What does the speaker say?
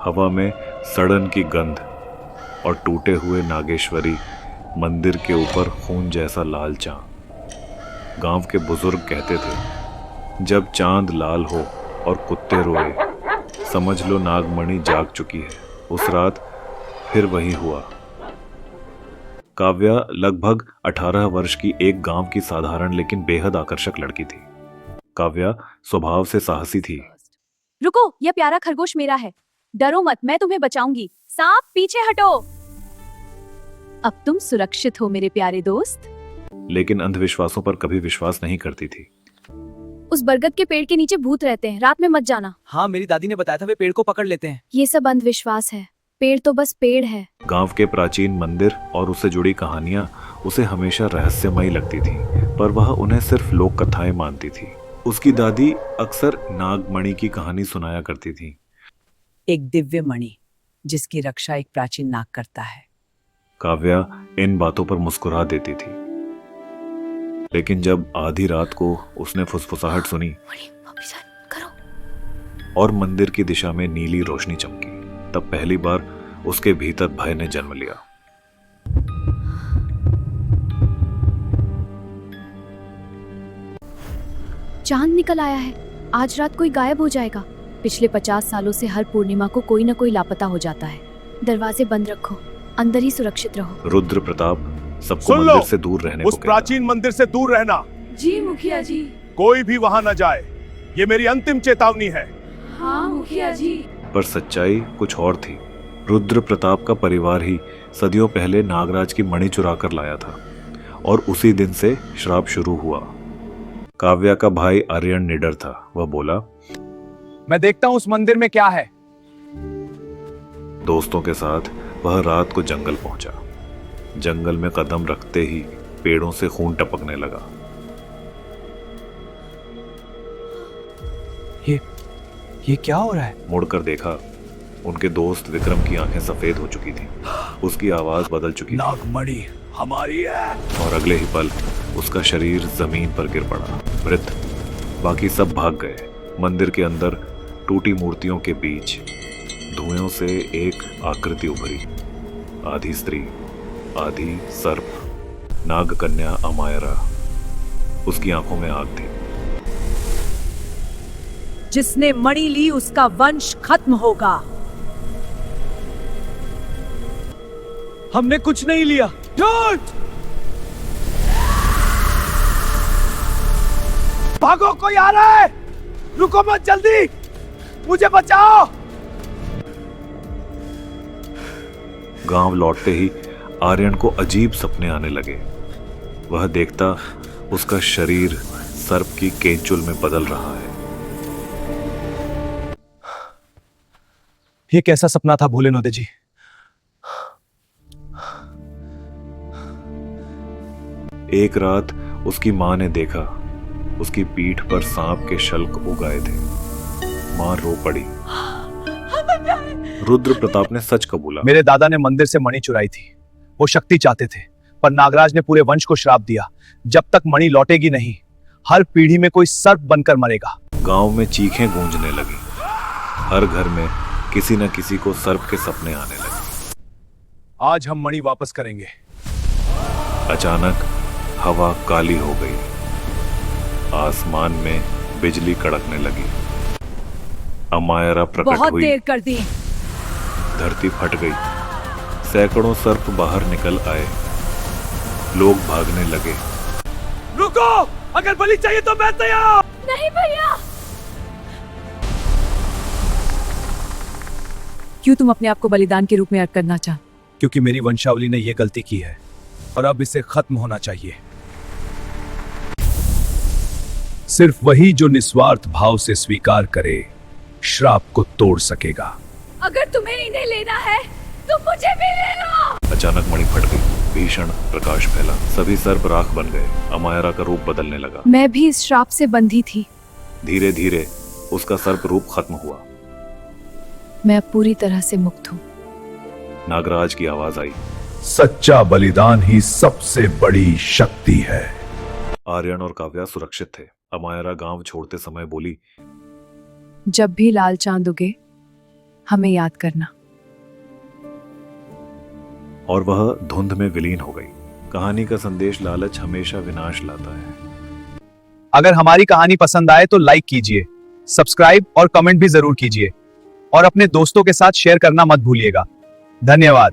हवा में सड़न की गंध और टूटे हुए नागेश्वरी मंदिर के ऊपर खून जैसा लाल चांद। गांव के बुजुर्ग कहते थे, जब चांद लाल हो और कुत्ते रोए, समझ लो नागमणि जाग चुकी है। उस रात फिर वही हुआ। काव्या लगभग 18 वर्ष की एक गांव की साधारण लेकिन बेहद आकर्षक लड़की थी। काव्या स्वभाव से साहसी थी। रुको, यह प्यारा खरगोश मेरा है। डरो मत, मैं तुम्हें बचाऊंगी। सांप पीछे हटो। अब तुम सुरक्षित हो मेरे प्यारे दोस्त। लेकिन अंधविश्वासों पर कभी विश्वास नहीं करती थी। उस बरगद के पेड़ के नीचे भूत रहते हैं, रात में मत जाना। हाँ, मेरी दादी ने बताया था, वे पेड़ को पकड़ लेते हैं। ये सब अंधविश्वास है। पेड़ तो बस पेड़ है। गांव के प्राचीन मंदिर और उससे जुड़ी कहानियां उसे हमेशा रहस्यमयी लगती थी, पर वह उन्हें सिर्फ लोक कथाएं मानती थी। उसकी दादी अक्सर नागमणि की कहानी सुनाया करती थी। एक दिव्य मणि जिसकी रक्षा एक प्राचीन नाग करता है। काव्या इन बातों पर मुस्कुरा देती थी, लेकिन जब आधी रात को उसने फुसफुसाहट सुनी और मंदिर की दिशा में नीली रोशनी चमकी, तब पहली बार उसके भीतर भय ने जन्म लिया। चांद निकल आया है। आज रात कोई गायब हो जाएगा। पिछले 50 सालों से हर पूर्णिमा को कोई न कोई लापता हो जाता है। दरवाजे बंद रखो, अंदर ही सुरक्षित रहो। रुद्र प्रताप सबको मंदिर से दूर रहने उस प्राचीन मंदिर से दूर रहना। जी मुखिया जी। कोई भी वहां न जाए, ये मेरी अंतिम चेतावनी है। हाँ मुखिया जी। पर सच्चाई कुछ और थी। रुद्र प्रताप का परिवार ही सदियों पहले नागराज की मणि चुरा कर लाया था और उसी दिन से श्राप शुरू हुआ। काव्या का भाई आर्यन निडर था। वह बोला, मैं देखता हूँ उस मंदिर में क्या है। दोस्तों के साथ वह रात को जंगल पहुंचा। जंगल में कदम रखते ही पेड़ों से खून टपकने लगा। ये क्या हो रहा है? मुड़कर देखा, उनके दोस्त विक्रम की आंखें सफेद हो चुकी थी। उसकी आवाज बदल चुकी थी। नागमणि हमारी है। और अगले ही पल उसका शरीर जमीन पर गिर पड़ा, मृत। बाकी सब भाग गए। मंदिर के अंदर टूटी मूर्तियों के बीच धुएं से एक आकृति उभरी। आधी स्त्री, आधी सर्प, नाग कन्या अमायरा। उसकी आंखों में आग थी। जिसने मणि ली उसका वंश खत्म होगा। हमने कुछ नहीं लिया। झूठ! भागो, कोई आ रहा है। रुको मत, जल्दी मुझे बचाओ। गांव लौटते ही आर्यन को अजीब सपने आने लगे। वह देखता उसका शरीर सर्प की केंचुल में बदल रहा है। ये कैसा सपना था भोलेनाथ जी? एक रात उसकी मां ने देखा, उसकी पीठ पर सांप के शल्क उगाए थे। मां रो पड़ी। रुद्र प्रताप ने सच कबूला। मेरे दादा ने मंदिर से मणि चुराई थी। वो शक्ति चाहते थे, पर नागराज ने पूरे वंश को श्राप दिया, जब तक मणि लौटेगी नहीं, हर पीढ़ी में कोई सर्प बनकर मरेगा। गांव में चीखें गूंजने लगी। हर घर में किसी न किसी को सर्प के सपने आने लगे। आज हम मणि वापस करेंगे। अचानक हवा काली हो गई। आसमान में बिजली कड़कने लगी। अमायरा प्रकट बहुत हुई। देर कर दी। धरती फट गई। सैकड़ों सर्प बाहर निकल आए। लोग भागने लगे। रुको, अगर बलि चाहिए तो मैं तैयार। नहीं भैया। क्यों तुम अपने आप को बलिदान के रूप में अर्पण करना चाहते? क्योंकि मेरी वंशावली ने यह गलती की है और अब इसे खत्म होना चाहिए। सिर्फ वही जो निस्वार्थ भाव से स्वीकार करे, श्राप को तोड़ सकेगा। अगर तुम्हें इन्हें लेना है तो मुझे भी ले लो। अचानक मणि फट गई। भीषण प्रकाश फैला। सभी सर्प राख बन गए। अमायरा का रूप बदलने लगा। मैं भी इस श्राप से बंधी थी। धीरे धीरे उसका सर्प रूप खत्म हुआ। मैं अब पूरी तरह से मुक्त हूँ। नागराज की आवाज आई, सच्चा बलिदान ही सबसे बड़ी शक्ति है। आर्यन और काव्या सुरक्षित थे। अमायरा गांव छोड़ते समय बोली, जब भी लाल चांद उगे हमें याद करना। और वह धुंध में विलीन हो गई। कहानी का संदेश लालच हमेशा विनाश लाता है। अगर हमारी कहानी पसंद आए तो लाइक कीजिए, सब्सक्राइब और कमेंट भी जरूर कीजिए और अपने दोस्तों के साथ शेयर करना मत भूलिएगा। धन्यवाद।